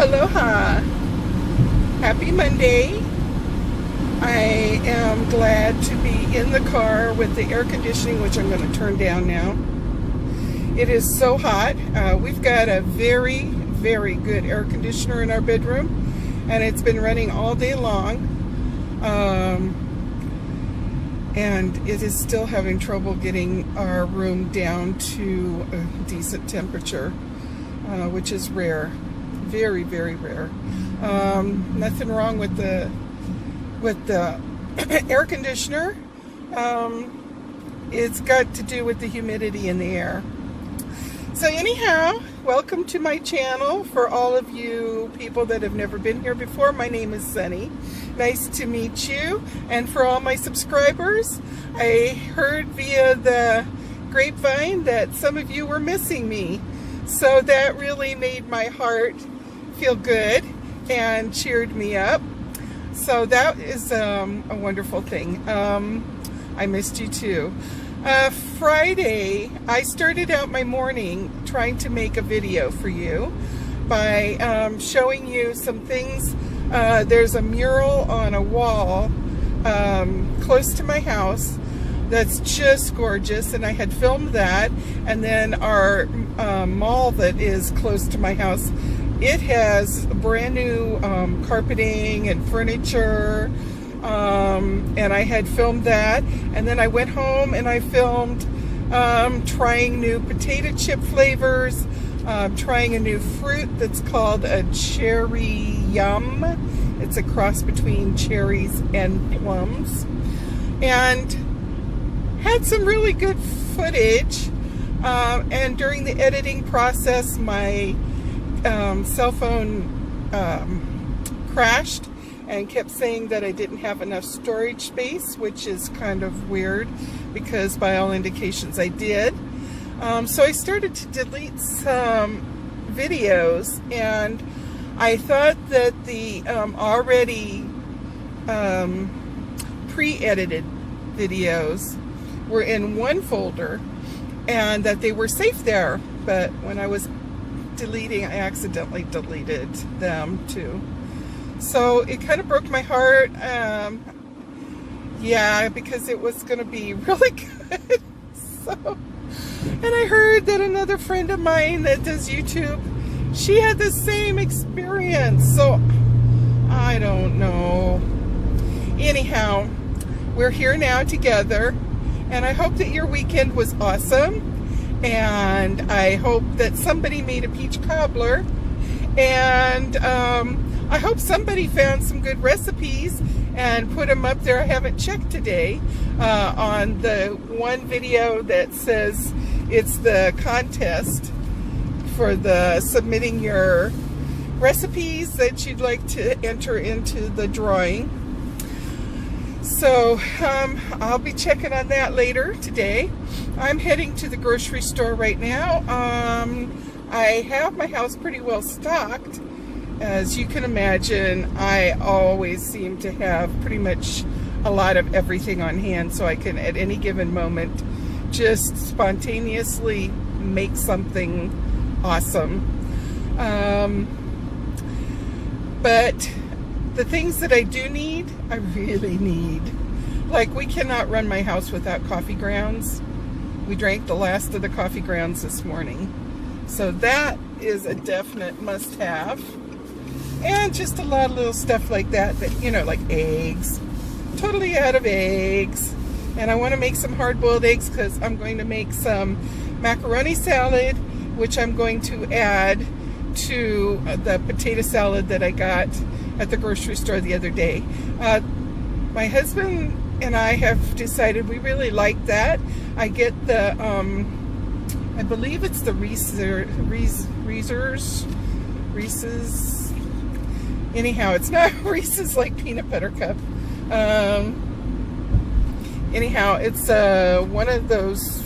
Aloha. Happy Monday. I am glad to be in the car with the air conditioning, which I'm going to turn down now. It is so hot. We've got a very, very good air conditioner in our bedroom, and it's been running all day long. And it is still having trouble getting our room down to a decent temperature, which is rare. Very, very rare. Nothing wrong with the air conditioner. It's got to do with the humidity in the air. So anyhow, welcome to my channel. For all of you people that have never been here before, my name is Sunny. Nice to meet you. And for all my subscribers, I heard via the grapevine that some of you were missing me. So that really made my heart feel good and cheered me up. So that is a wonderful thing. I missed you too. Friday, I started out my morning trying to make a video for you by showing you some things. There's a mural on a wall close to my house that's just gorgeous, and I had filmed that. And then our mall that is close to my house, it has brand new carpeting and furniture, and I had filmed that. And then I went home and I filmed trying new potato chip flavors, trying a new fruit that's called a cherry yum. It's a cross between cherries and plums, and had some really good footage. And during the editing process, my cell phone crashed and kept saying that I didn't have enough storage space, which is kind of weird because by all indications I did. So I started to delete some videos, and I thought that the already pre-edited videos were in one folder and that they were safe there, but when I was deleting, I accidentally deleted them too. So it kind of broke my heart. Yeah, because it was going to be really good. So, and I heard that another friend of mine that does YouTube, she had the same experience. So I don't know. Anyhow, we're here now together, and I hope that your weekend was awesome. And I hope that somebody made a peach cobbler, and I hope somebody found some good recipes and put them up there. I haven't checked today on the one video that says it's the contest for the submitting your recipes that you'd like to enter into the drawing. So I'll be checking on that later today. I'm heading to the grocery store right now. I have my house pretty well stocked. As you can imagine, I always seem to have pretty much a lot of everything on hand, so I can at any given moment just spontaneously make something awesome. But the things that I do need, I really need. Like, we cannot run my house without coffee grounds. We drank the last of the coffee grounds this morning. So that is a definite must-have. And just a lot of little stuff like that, you know, like eggs. Totally out of eggs. And I want to make some hard-boiled eggs because I'm going to make some macaroni salad, which I'm going to add to the potato salad that I got at the grocery store the other day. My husband and I have decided we really like that. I get the, I believe it's the Reese's. Anyhow, it's not Reese's like peanut butter cup. Anyhow, it's one of those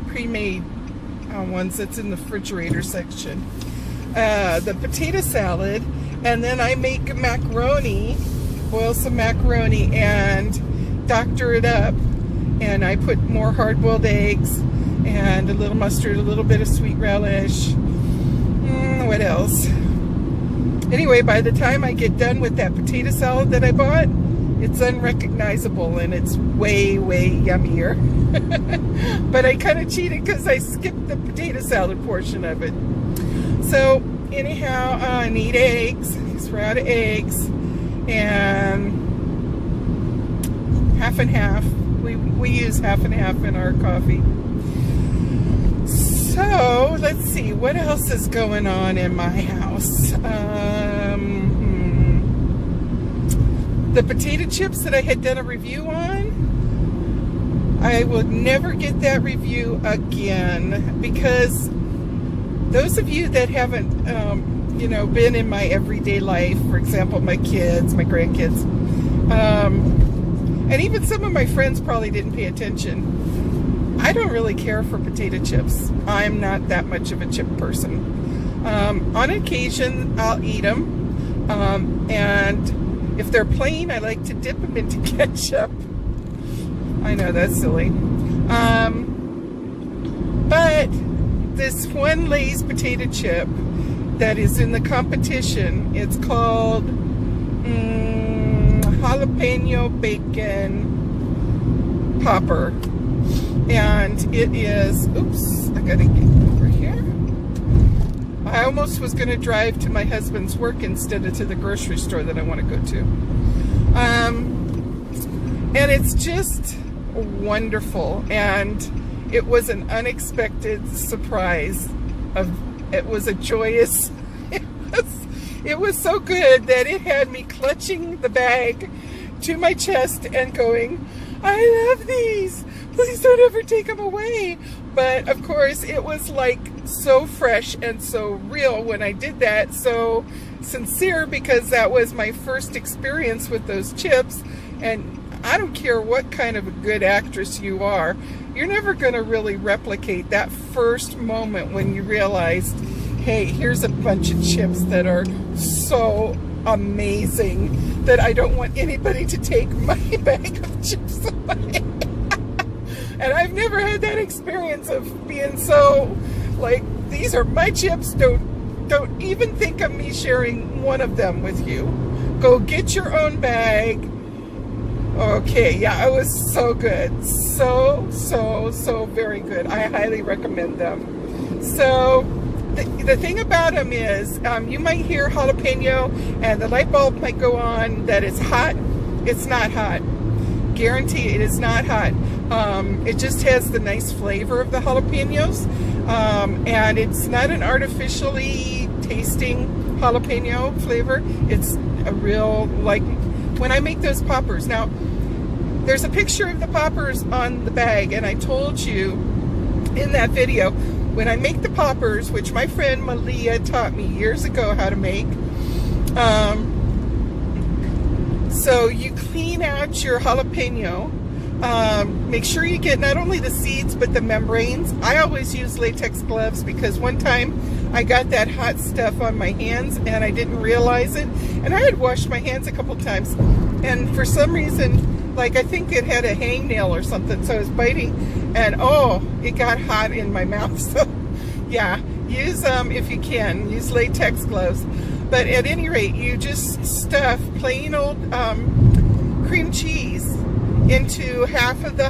pre-made ones that's in the refrigerator section. The potato salad, and then I make macaroni, boil some macaroni and doctor it up, and I put more hard-boiled eggs and a little mustard, a little bit of sweet relish, What else? Anyway, by the time I get done with that potato salad that I bought, it's unrecognizable and it's way, way yummier. But I kind of cheated because I skipped the potato salad portion of it. So anyhow, I need eggs. So we're out of eggs. And half and half. We use half and half in our coffee. So let's see, what else is going on in my house? The potato chips that I had done a review on, I will never get that review again, because those of you that haven't, you know, been in my everyday life, for example, my kids, my grandkids, and even some of my friends probably didn't pay attention. I don't really care for potato chips. I'm not that much of a chip person. On occasion, I'll eat them, and if they're plain, I like to dip them into ketchup. I know, that's silly. But this one Lay's potato chip that is in the competition, it's called jalapeno bacon popper. And it is, oops, I gotta get over here. I almost was gonna drive to my husband's work instead of to the grocery store that I want to go to. And it's just wonderful. And it was an unexpected surprise. It was a joyous, it was so good that it had me clutching the bag to my chest and going, I love these. Please don't ever take them away. But of course, it was like so fresh and so real when I did that. So sincere, because that was my first experience with those chips. And I don't care what kind of a good actress you are, you're never going to really replicate that first moment when you realized, hey, here's a bunch of chips that are so amazing that I don't want anybody to take my bag of chips away. And I've never had that experience of being so like, these are my chips, don't even think of me sharing one of them with you. Go get your own bag. Okay, yeah, it was so good. So very good. I highly recommend them. So the thing about them is, you might hear jalapeno and the light bulb might go on that it's hot. It's not hot. Guarantee it is not hot. It just has the nice flavor of the jalapenos, and it's not an artificially tasting jalapeno flavor. It's a real, like when I make those poppers. Now, there's a picture of the poppers on the bag, and I told you in that video, when I make the poppers, which my friend Malia taught me years ago how to make, so you clean out your jalapeno. Make sure you get not only the seeds but the membranes. I always use latex gloves because one time I got that hot stuff on my hands and I didn't realize it. And I had washed my hands a couple times, and for some reason, like I think it had a hangnail or something, so I was biting and oh, it got hot in my mouth. So yeah, use if you can, use latex gloves. But at any rate, you just stuff plain old cream cheese into half of the,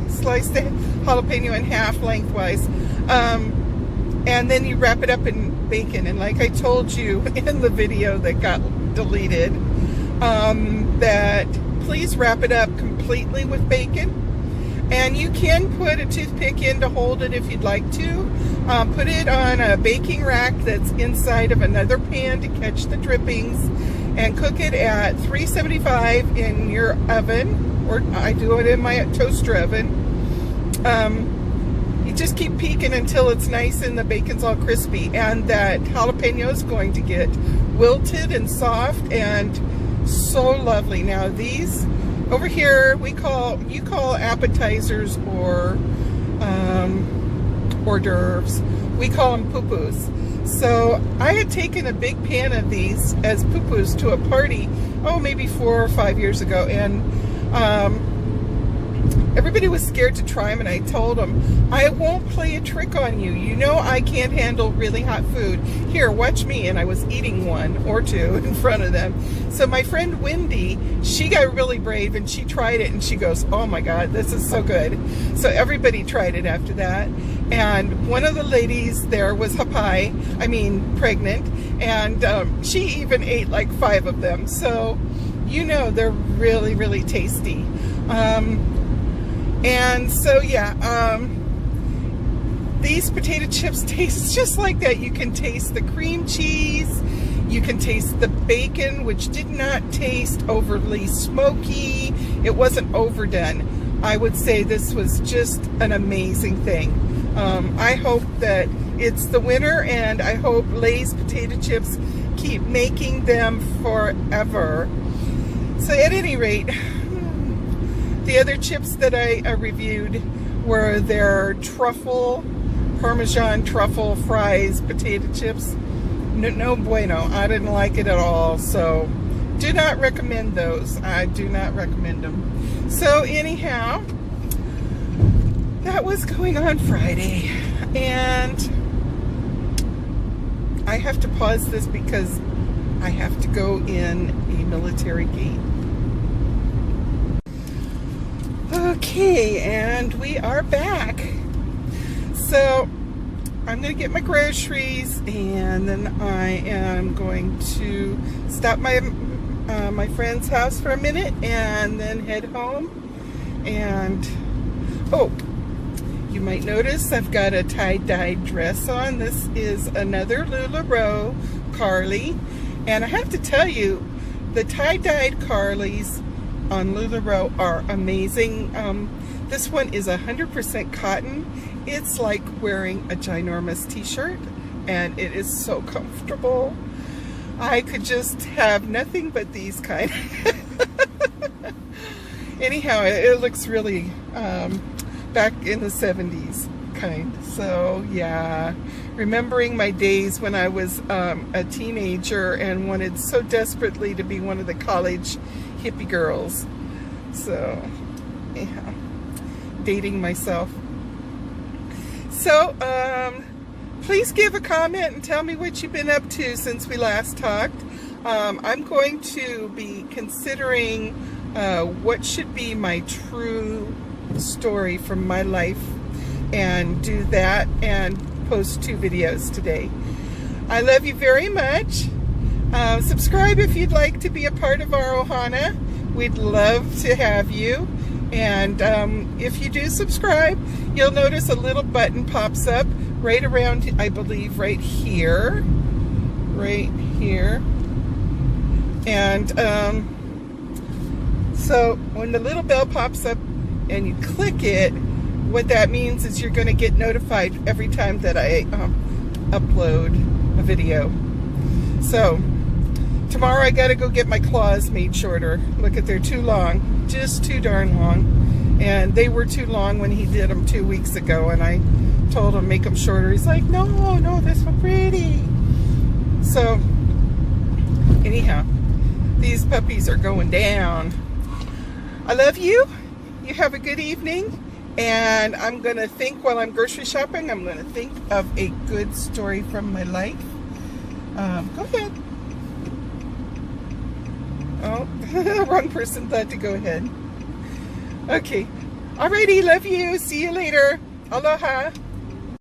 slice the jalapeno in half lengthwise. And then you wrap it up in bacon. And like I told you in the video that got deleted, that please wrap it up completely with bacon. And you can put a toothpick in to hold it if you'd like to. Put it on a baking rack that's inside of another pan to catch the drippings, and cook it at 375 in your oven, or I do it in my toaster oven. You just keep peeking until it's nice and the bacon's all crispy, and that jalapeno is going to get wilted and soft and so lovely. Now these over here you call appetizers or hors d'oeuvres. We call them poo-poos. So I had taken a big pan of these as poo-poos to a party, oh, maybe 4 or 5 years ago, and everybody was scared to try them, and I told them, I won't play a trick on you. You know I can't handle really hot food. Here, watch me. And I was eating one or two in front of them. So my friend Wendy, she got really brave, and she tried it, and she goes, oh my God, this is so good. So everybody tried it after that. And one of the ladies there was pregnant, and she even ate like 5 of them. So, you know, they're really, really tasty. And so, yeah, these potato chips taste just like that. You can taste the cream cheese. You can taste the bacon, which did not taste overly smoky. It wasn't overdone. I would say this was just an amazing thing. I hope that it's the winner, and I hope Lay's potato chips keep making them forever. So at any rate, the other chips that I reviewed were their Parmesan truffle fries potato chips. No bueno. I didn't like it at all. So do not recommend those. I do not recommend them. So anyhow, that was going on Friday. And I have to pause this because I have to go in a military gate. Okay, and we are back. So I'm going to get my groceries, and then I am going to stop my friend's house for a minute and then head home. And oh, you might notice I've got a tie-dye dress on. This is another LuLaRoe Carly, and I have to tell you, the tie-dyed Carlies on LuLaRoe are amazing. This one is 100% cotton. It's like wearing a ginormous t-shirt, and it is so comfortable. I could just have nothing but these kind. Anyhow, it looks really back in the 70s kind. So yeah, remembering my days when I was a teenager and wanted so desperately to be one of the college hippie girls. So yeah, dating myself. So please give a comment and tell me what you've been up to since we last talked. I'm going to be considering what should be my true story from my life, and do that and post 2 videos today. I love you very much. Subscribe if you'd like to be a part of our Ohana. We'd love to have you. And if you do subscribe, you'll notice a little button pops up right around, I believe, right here. Right here. And so when the little bell pops up and you click it, what that means is you're going to get notified every time that I upload a video. So tomorrow I got to go get my claws made shorter. Look at, they're too long, just too darn long. And they were too long when he did them 2 weeks ago, and I told him make them shorter. He's like, no, they're so pretty. So anyhow, these puppies are going down. I love you. You have a good evening. And I'm going to think, while I'm grocery shopping, I'm going to think of a good story from my life. Go ahead. Oh, wrong person thought to go ahead. Okay. Alrighty, love you. See you later. Aloha.